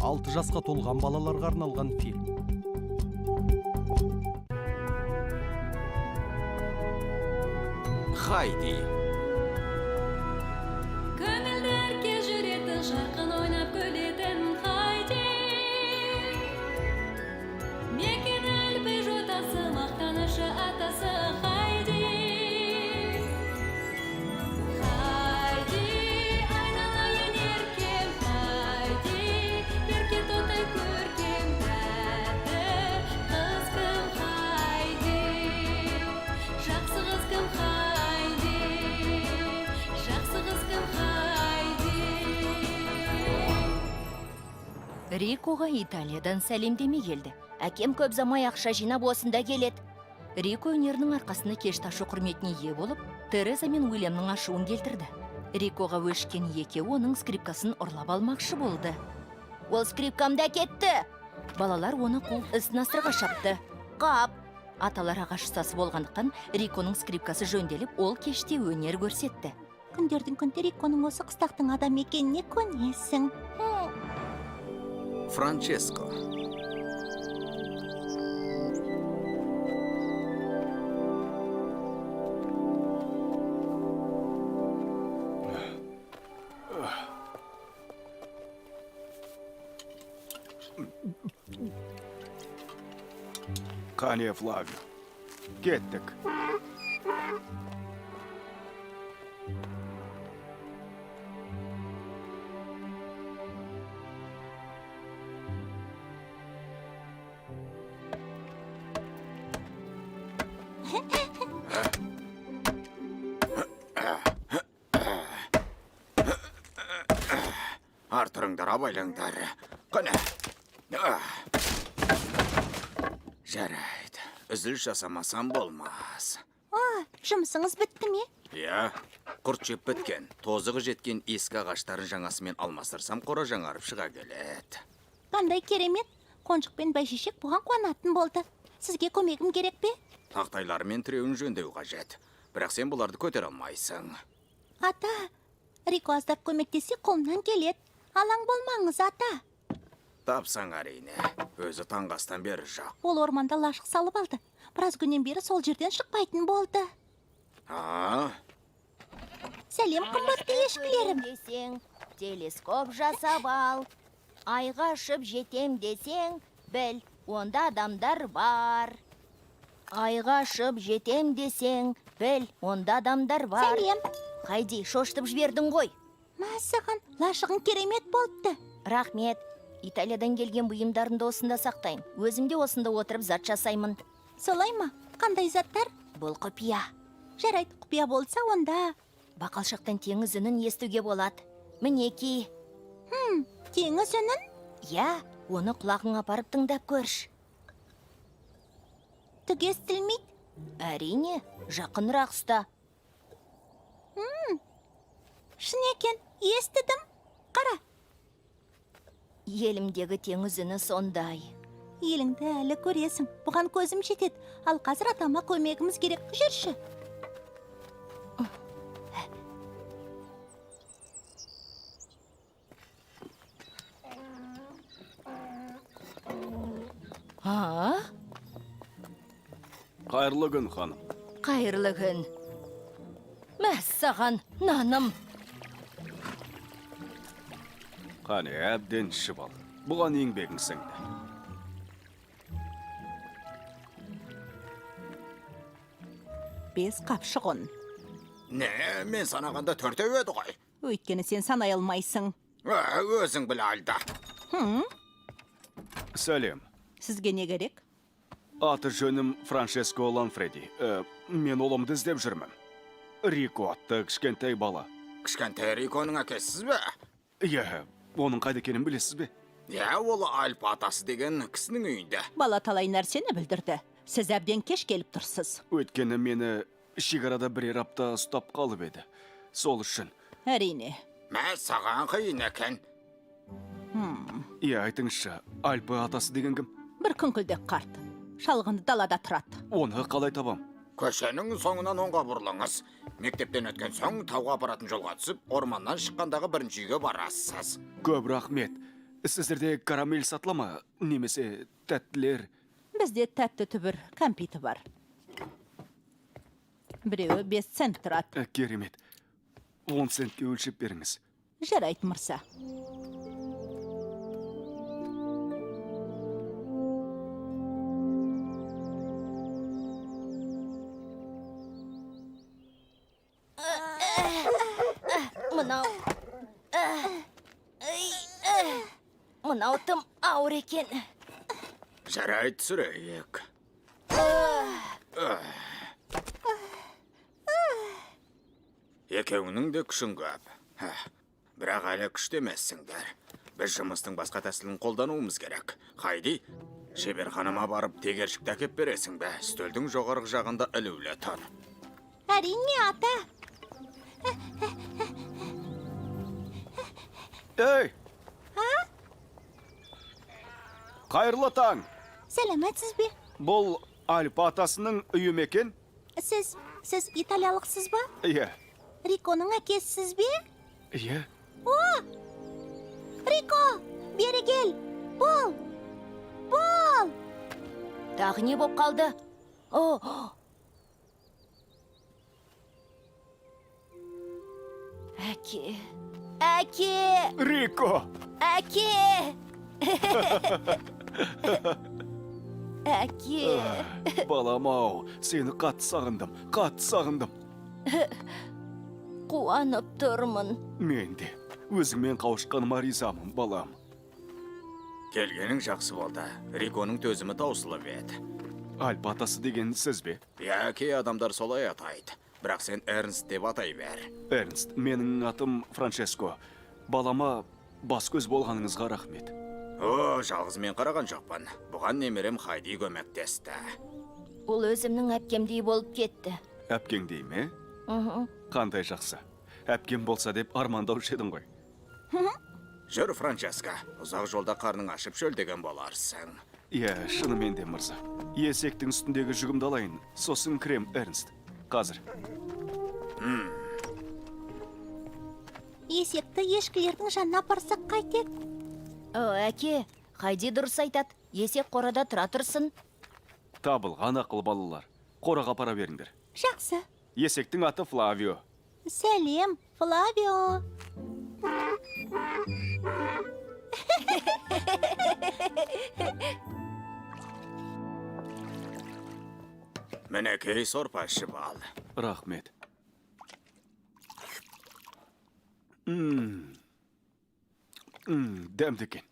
6 жасқа толған балаларға арналған фильм. Хайди. Көңілдерге жүретін жарқын ойнап күлетін Хайди. Мекен әлбі жотасы, мақтанышы атасы Хайди. Хайди, айналайын еркем Хайди. Ерке тоты көркем тәтті қыз кім Хайди. Жақсы қыз кім Хайди. Жақсы қыз кім Хайди. Рикоға Италиядан сәлемдеме келді. Әкем көп замай ақша жинап осында келеді. Рико өнерінің арқасында кеш ташу құрметіне ие болып, Тереза мен Уильямның ашуын келтірді. Рикоға өшкен екеуі оның скрипкасын ұрлап алмақшы болды. Ол скрипкамда кетті! Балалар оны қуып ісінастырға шапты. Қап! Аталар ағаш ұстасы болғандықтан Риконың скрипкасы жөнделіп, ол кеште өнер көрсетті. Күндердің күнде Риконың осы қыстақтың адам екеніне көнесің. Франческо. Қане, Флавио. Кеттік. Артырыңдар, абайлаңдар. Қане. Жарайды. Үзіліс жасамасам болмас. Жұмысыңыз бітті ме? Иә, құрт жеп біткен. Тозығы жеткен ескі ағаштарын жаңасымен алмастырсам қора жаңарып шыға келеді. Қандай керемет. Қонжық пен бәйшешек бұған қуанатын болды. Сізге көмегім керек пе? Тақтайлары мен тіреуін жөндеу қажет. Бірақ сен бұларды көтер алмайсың. Ата, Рико аздап көмектесе қолымнан келеді. Алаң болмаңыз, ата. Тапсаң әрине. Өзі таңғастан бері жоқ. Ол орманда лашық салып алды. Біраз күннен бері сол жерден шықпайтын болды. Сәлем, қымбатты ешкілерім. Десең, телескоп жасап ал. Айға ұшып жетем десең, біл, онда адамдар бар. Айға ұшып жетем десең, біл, онда адамдар бар. Сәлем. Хайди, шошытып жібердің ғой. Мәссаған, лашығың керемет болыпты. Рахмет. Италиядан келген бұйымдарымды осында сақтаймын. Өзімде осында отырып зат жасаймын. Солай ма? Қандай заттар? Бұл құпия. Жарайды, құпия болса онда. Бақалшақтан теңіз үнін естуге болады. Мінеки. Теңіз үнін? Я, оны құлағың апарып тыңдап көрш. Түге естілмейді. Әрине, жақынырақ ұста. Шын екен, естідім. Қара, Елімдегі теңіз үні сондай. еліңді әлі көресің. Бұған көзім жетеді. Ал қазір атама көмегіміз керек. Жүрші. Қайырлы күн, ханым. Қайырлы күн. Мәссаған, наным. Қане, әбден ішіп ал. Бұған еңбегің сіңді. Бес қапшығын. Не, мен санағанда төртеу еді ғой. Өйткені сен санай алмайсың. Өзің біл алда. Сәлем. Сізге не керек? Аты жөнім Франческо Ланфреди. Мен ұлымды іздеп жүрмін. Рико атты кішкентай бала. Кішкентай Риконың әкесіз бе? Иә, оның қайда екенін білесіз бе? Иә, ол Альп атасы деген кісінің үйінде. Бала талай нәрсені білдірді. Сіз әбден кеш келіп тұрсыз. Өйткені мені шекарада бірер апта ұстап қалып еді. Сол үшін. Әрине. Мә, саған қиын екен. Иә, айтыңызшы, Альпы атасы деген кім? Бір күңкілдек қарт. Шалғынды далада тұрады. Оны қалай табам? Көшенің соңынан оңға бұрылыңыз. Мектептен өткен соң тауға апаратын жолға түсіп, орманнан шыққандағы бірінші үйге барасыз. Көп рахмет. Сіздерде карамель сатыла ма? Немесе тәттілер? Бізде тәтті түбір кәмпиті бар. Біреуі 5 цент тұрады. Керемет. 10 центке өлшеп беріңіз. Жарайды, мырза. Мынау мынау тым ауыр екен. Жарайды, түсірейік. Екеуінің де күшін көп. Бірақ әлі күштемессіңдер. Біз жұмыстың басқа тәсілін қолдануымыз керек. Хайди, шеберханама барып тегершікті әкеп бересің бе? Стөлдің жоғарғы жағында ілулі тұр. Әрине, ата. Ей! Қайырлы таң! Сәлеметсіз бе? Бұл Альпа атасының үйі ме екен? Сіз италиялықсыз ба? Иә. Риконың әкесісіз бе? Иә. Рико, бері кел. Бол. Тағы не боп қалды? Әке. Рико! Әке! Әке! Балам-ау, сені қатты сағындым. Қуанып тұрмын. Мен де өзіңмен қауышқаныма ризамын, балам. Келгенің жақсы болды. Риконың төзімі таусылып еді. Альпа атасы деген сіз бе? Иә, кей адамдар солай атайды. Бірақ сен Эрнст деп атай бер. Эрнст, менің атым Франческо. Балама бас көз болғаныңызға рахмет. Жалғыз мен қараған жоқпын. Бұған немерем Хайди көмектесті. Ол өзімнің әпкемдей болып кетті. Әпкеңдей ме? Қандай жақсы. Әпкем болса деп армандаушы едің ғой. Жүр, Франческа, ұзақ жолда қарның ашып шөлдеген боларсың. Иә, шынымен де, мырза. Есектің үстіндегі жүгімді алайын, сосын крем, Эрнст. Қазір. Есекті ешкілердің жанына апарсақ қайтеді? Әке, Хайди дұрыс айтады. Есек қорада тұра тұрсын. Табылған ақыл балалар. Қораға апара беріңдер. Жақсы. Есектің аты Флавио. Сәлем, Флавио. Мінекей сорпа ішіп ал. Рахмет. Дәмді екен.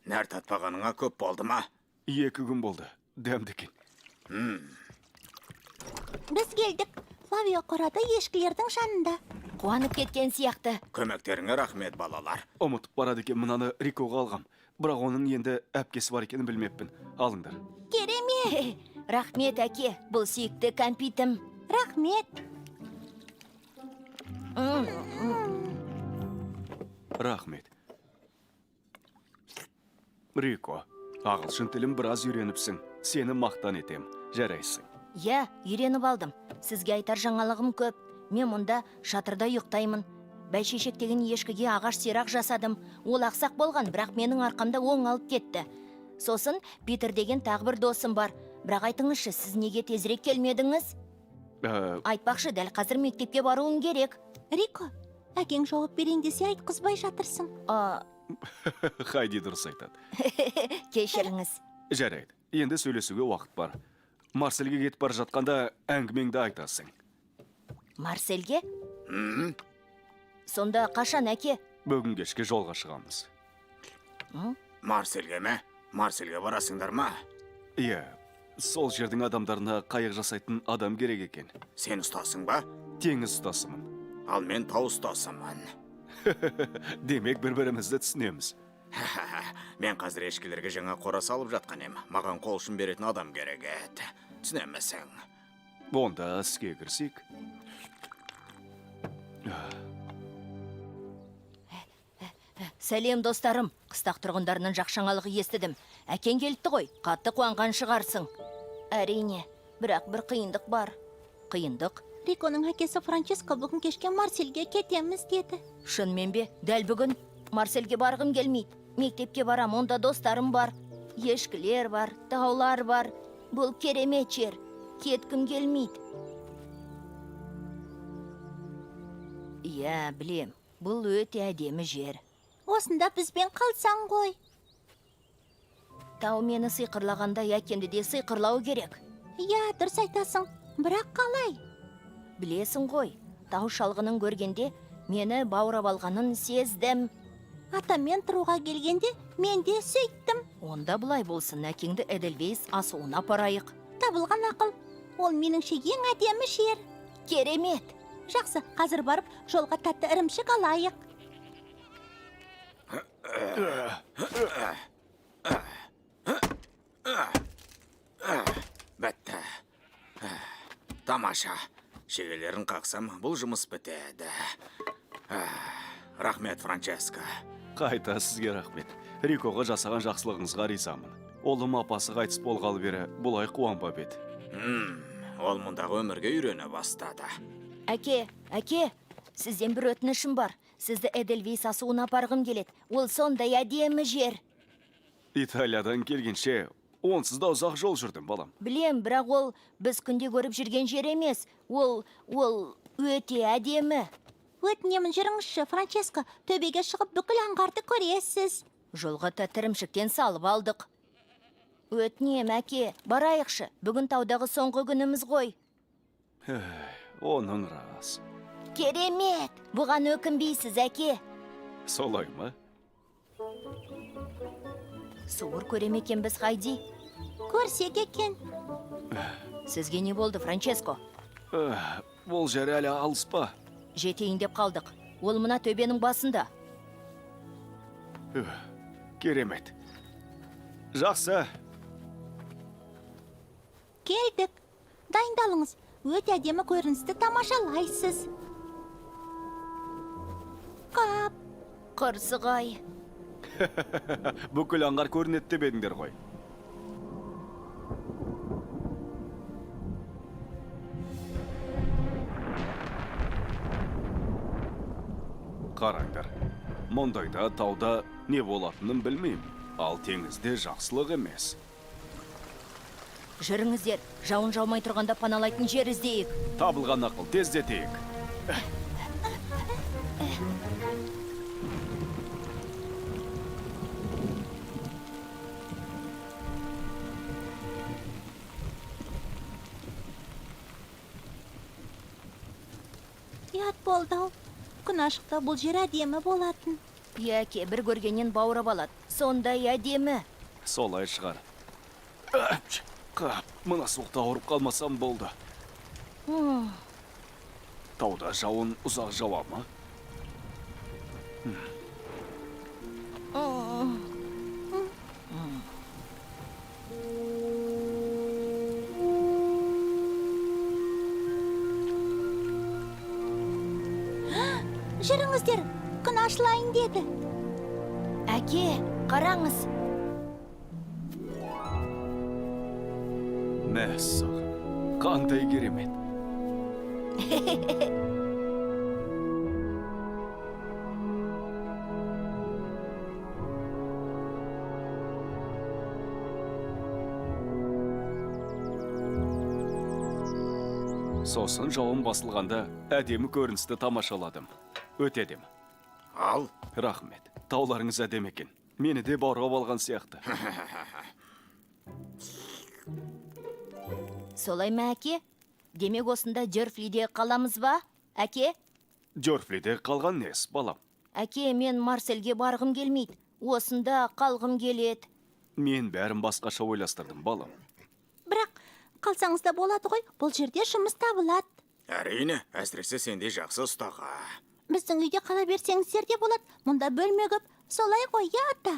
Нәр татпағаныңа көп болды ма? 2 күн болды. Дәмді екен. Біз келдік. Флавио қорада ешкілердің жанында. Қуанып кеткен сияқты. Көмектеріңе рахмет, балалар. Ұмытып барады екен, мынаны Рикоға алғам. Бірақ оның енді әпкесі бар екенін білмеппін. Алыңдар. Керемет. Рахмет, әке. Бұл сүйікті кәмпитім. Рахмет. Рахмет. Рико, ағылшын тілін біраз үйреніпсің. Сені мақтан етем. Жарайсың. Иә, үйреніп алдым. Сізге айтар жаңалығым көп. Мен мұнда шатырда ұйықтаймын. Бәйшешек деген ешкіге ағаш сирақ жасадым. Ол ақсақ болған, бірақ менің арқамда оң алып кетті. Сосын Питер деген тағы бір досым бар. Бірақ айтыңызшы, сіз неге тезірек келмедіңіз? Айтпақшы, дәл қазір мектепке баруым керек. Рико, әкең жауап берейін десе айтқызбай жатырсың. Хайди дұрыс айтады. Кешіріңіз. Жарайды, енді сөйлесуге уақыт бар. Марсельге кетіп бара жатқанда әңгімеңді айтасың. Марсельге? Сонда қашан, әке? Бүгін кешке жолға шығамыз. Марсельге ме? Марсельге барасыңдар ма? Иә, сол жердің адамдарына қайық жасайтын адам керек екен. Сен ұстасың ба? Теңіз ұстасымын. Ал мен тау ұстасымын. Демек бір-бірімізді түсінеміз. Мен қазір ешкілерге жаңа қора салып жатқан ем. Маған қол ұшын беретін адам керек еді. Түсінемесің. Онда іске кірсек. Сәлем, достарым. Қыстақ тұрғындарының жақшаңалығы естідім. Әкең келіпті ғой, қатты қуанған шығарсың. Әрине, бірақ бір қиындық бар. Қиындық? Риконың әкесі Франческо бүгін кешке Марсельге кетеміз деді. Шынымен бе? Дәл бүгін? Марсельге барғым келмейді. Мектепке барам, онда достарым бар. Ешкілер бар, таулар бар. Бұл керемет жер. Кеткім келмейді. Иә, білем. Бұл өте әдемі жер. Осында бізбен қалсаң ғой. Тау мені сыйқырлағанда әкемді де сыйқырлау керек. Иә, дұрыс айтасың. Бірақ қалай? Білесің ғой, тау шалғының көргенде мені баурап алғанын сездім. Атамен тұруға келгенде мен де сөйттім. Онда бұлай болсын, әкеңді Эдельвейс асуына апарайық. Табылған ақыл. Ол меніңше ең әдемі жер. Керемет! Жақсы, қазір барып жолға тәтті ірімшік алайық. Бәтті. Тамаша. Шегелерін қақсам, бұл жұмыс бітеді. Рахмет, Франческо. Қайта сізге рахмет. Рикоға жасаған жақсылығыңызға ризамын. Олым апасы қайтыс болғалы бері бұлай қуанбап еді. Ол мұндағы өмірге үйрене бастады. Әке, сізден бір өтінішім бар. Сізді Эдельвейс асуына апарғым келеді. Ол сондай әдемі жер. Италиядан келгенше, онсыз да ұзақ жол жүрдім, балам. Білем, бірақ ол біз күнде көріп жүрген жер емес. Ол өте әдемі. Өтінемін жүріңізші, Франческо, төбеге шығып бүкіл аңғарды көресіз. Жолға тірімшіктен салып алдық. Өтінем, әке, барайықшы. Бүгін таудағы соңғы күніміз ғой. Оның рас. Керемет! Бұған өкінбейсіз, әке. Солай ма? Суыр көремекен біз, Хайди. Көрсек екен. Сізге не болды, Франческо? Ол жер әлі алыс па? Жетейін деп қалдық. Ол мына төбенің басында. Керемет. Жақсы. Келдік. Дайындалыңыз. Өте әдемі көріністі тамашалайсыз. Қап. Қырсығай. Бүкіл аңғар көрінеді деп едіңдер ғой. Қараңдар. Мұндайда тауда не болатынын білмеймін. Ал теңізде жақсылық емес. Жүріңіздер, жауын жаумай тұрғанда паналайтын жер іздейік. Табылған ақыл, тездетейік. Ят болды-ау. Күн ашықта бұл жер әдемі болатын. Яке, бір көргеннен бауырап алады. Сондай әдемі. Солай шығар. Қап, мына суықта ауырып қалмасам болды. Тауда жауын ұзақ жауа ма? Жүріңіздер, күн ашылайын деді. Әке, қараңыз. Мәссаған, қандай керемет. Сосын жауын басылғанда әдемі көріністі тамашаладым. Өте әдемі. Ал, Рахмет. Тауларыңыз әдемі екен. Мені де баурап алған сияқты. Солай ма, әке? Демек осында Дёрфлиде қаламыз ба? Әке? Дёрфлиде қалған нес, балам? Әке, мен Марсельге барғым келмейді. Осында қалғым келеді. Мен бәрін басқаша ойластырдым, балам. Бірақ қалсаңыз да болады ғой, бұл жерде жұмыс табылады. әрине, әсіресе сенде жақсы ұстаға. Біздің үйде қала берсеңіздер де болады. Мұнда бөлме көп. Солай ғой, я ата.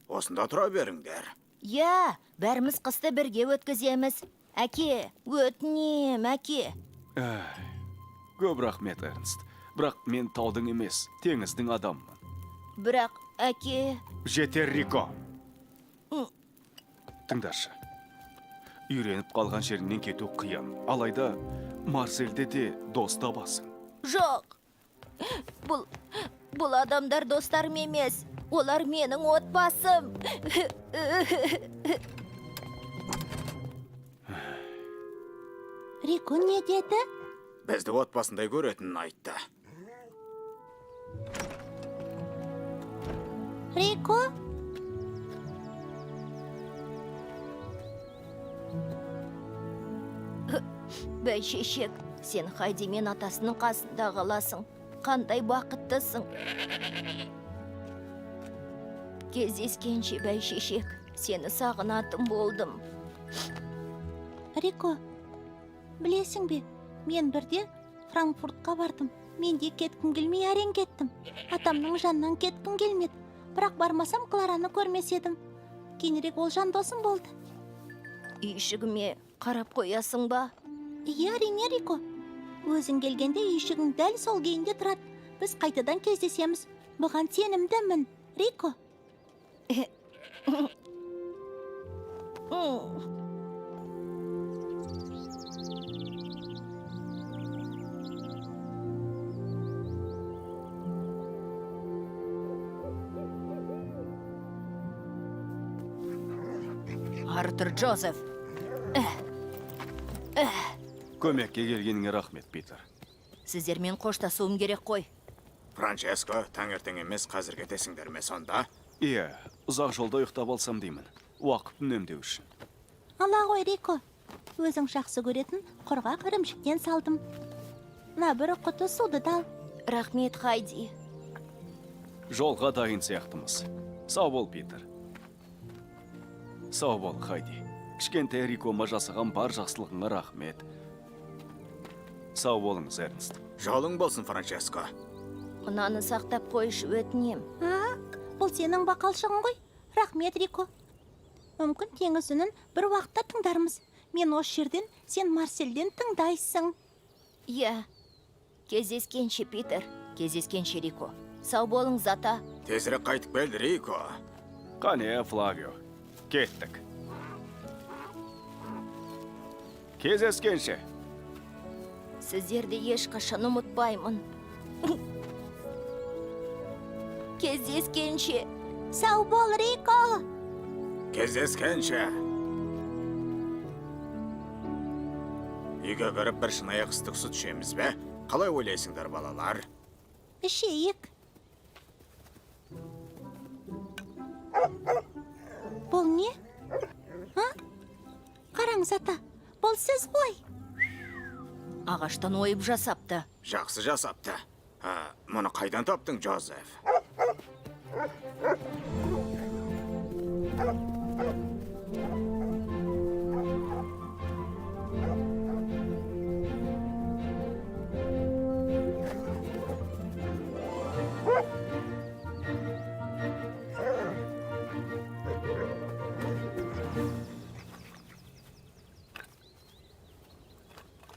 Осында тұра беріңдер. Я, бәріміз қысты бірге өткіземіз. Әке, өтінем, әке. Көп рахмет, Эрнст. Бірақ мен таудың емес, теңіздің адаммын. Бірақ, әке... Жетер, Рико. Тыңдашы. Үйреніп қалған жерінен кету қиын. Алайда Марсельде де дос табасың. Жоқ. Бұл адамдар достарым емес. Олар менің отбасым. Рико не деді? Бізді отбасындай көретінін айтты. Рико? Бәйшешек, сен Хайди мен атасының қасында қаласың. Қандай бақыттысың. Кездескенше бәйшешек, сені сағынатын болдым. Рико, білесің бе, мен бірде Франкфуртқа бардым. Мен де кеткім келмей әрең кеттім. Атамның жанынан кеткім келмеді. Бірақ бармасам Клараны көрмес едім. Кейінірек ол жан досым болды. Үйшігіме қарап қоясың ба? Иә, әрине, Рико. Өзің келгенде үйшігің дәл сол кейінде тұрады. Біз қайтадан кездесеміз. Бұған сенімдімін, Рико. Артур Джозеф. Көмекке келгеніңе рахмет, Питер. Сіздермен қоштасуым керек қой. Франческо, таңертең емес қазір кетесіңдер ме сонда? Иә, ұзақ жолда ұйықтап алсам деймін. Уақыт үнемдеу үшін. Ала ғой, Рико. Өзің жақсы көретін құрғақ ірімшіктен салдым. Мына бір құты суды да ал. Рахмет, Хайди. Жолға дайын сияқтымыз. Сау бол, Питер. Сау бол, Хайди. Кішкентай Рикома жасаған бар жақсылығыңа рахмет. Сау болыңыз, Эрнст. Жолың болсын, Франческо. Мынаны сақтап қойшы, өтінем. Бұл сенің бақалшығың ғой. Рахмет, Рико. Мүмкін теңіз үнін бір уақытта тыңдармыз. Мен осы жерден, сен Марсельден тыңдайсың. Иә. Кездескенше, Питер. Кездескенше, Рико. Сау болыңыз, ата. Тезірек қайтып келді, Рико. Қане, Флавио. Кеттік. Кездескенше. Сіздерді ешқашан ұмытпаймын. Кездескенше. Сау бол, Рико. Кездескенше. Үйге кіріп бір шынайы ыстық сүт ішеміз бе? Қалай ойлайсыңдар, балалар? Ішейік. Бұл не? Қараңыз, ата. Бұл сіз ғой. Ағаштан ойып жасапты. Жақсы жасапты. Мұны қайдан таптың, Джозеф?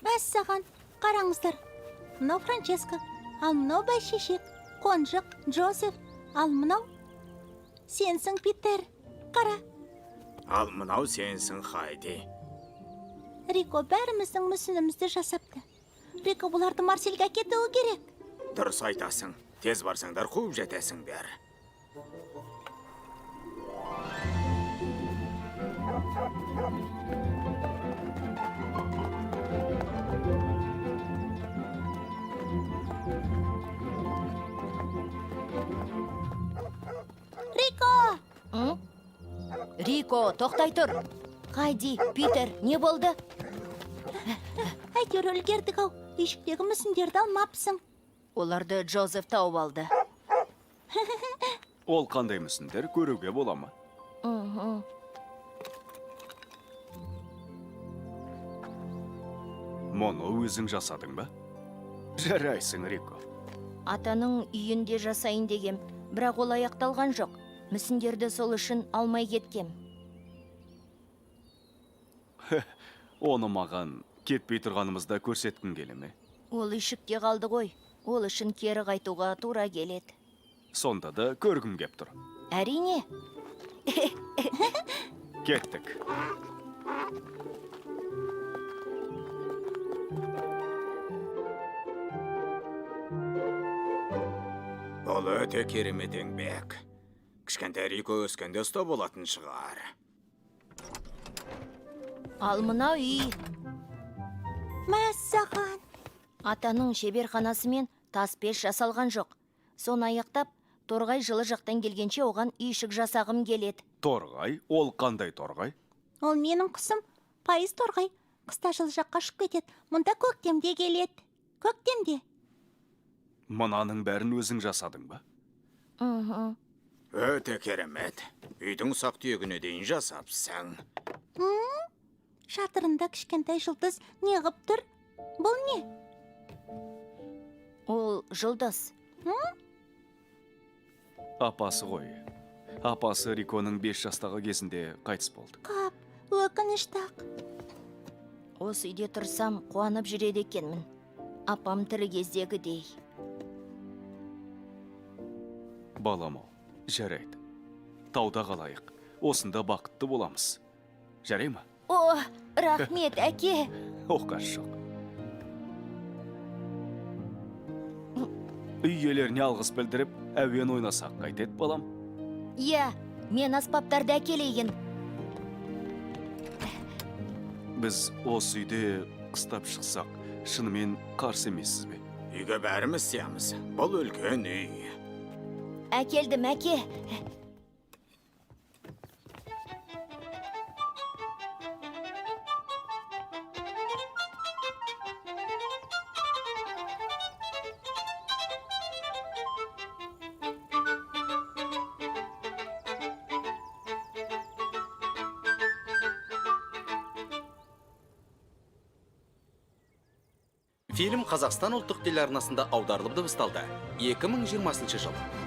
Мәссаған, қараңыздар. Мынау Франческо, ал мынау бәйшешек, қонжық, Джозеф, ал мынау сенсің, Питер. Қара. Ал мынау сенсің, Хайди. Рико бәріміздің мүсінімізді жасапты. Рико бұларды Марсельге кетуі керек. Дұрыс айтасың. Тез барсаңдар, қуып жетесіңдер. Рико! Рико, тоқтай тұр. Хайди, Питер, не болды? Әйтеуір үлгердік ау. Үйшіктегі мүсіндерді алмапсың. Оларды Джозеф тауып алды. Ол қандай мүсіндер көруге бола ма? Мұны өзің жасадың ба? Жарайсың, Рико. Атаның үйінде жасайын дегем, бірақ ол аяқталған жоқ. Мүсіндерді сол үшін алмай кеткем. Оны маған кетпей тұрғанымызда көрсеткің келе ме? Ол үйшікте қалды ғой. Ол үшін кері қайтуға тура келеді. Сонда да көргім кеп тұр. Әрине. Кеттік. Бұл Бұл өте керемет еңбек. Кішкентай Рико өскенде ұста болатын шығар. Ал мынау үй. Мәссаған. Атаның шеберханасымен тас пеш жасалған жоқ. Соны аяқтап, Торғай жылы жақтан келгенше оған үйшік жасағым келеді. Торғай? Ол қандай торғай? Ол менің құсым. Пайыз торғай. Қыста жылы жаққа ұшып кетеді. Мұнда көктемде келеді. Көктемде. Мынаның бәрін өзің жасадың ба? Мхм. Өте керемет. Үйдің сақ түйегіне дейін жасапсың. Шатырында кішкентай жұлдыз неғып тұр? Бұл не? Ол жұлдыз. Апасы ғой. Апасы Риконың 5 жастағы кезінде қайтыс болды. Қап, өкінішті-ақ. Осы үйде тұрсам, қуанып жүреді екенмін. Апам тірі кездегідей. Балам-ау, жарайды. Тауда қалайық. Осында бақытты боламыз. Жарай ма? О, рахмет, әке. Оқас жоқ. Үй иелеріне алғыс білдіріп, әуен ойнасақ қайтеді, балам? Иә, мен аспаптарды әкелейін. Біз осы үйде қыстап шықсақ, шынымен қарсы емессіз бе? Үйге бәріміз сиямыз. Бұл үлкен үй. Әкелдім, әке. Фильм Қазақстан ұлттық телеарнасында аударылып дыбысталды. 2020 жыл.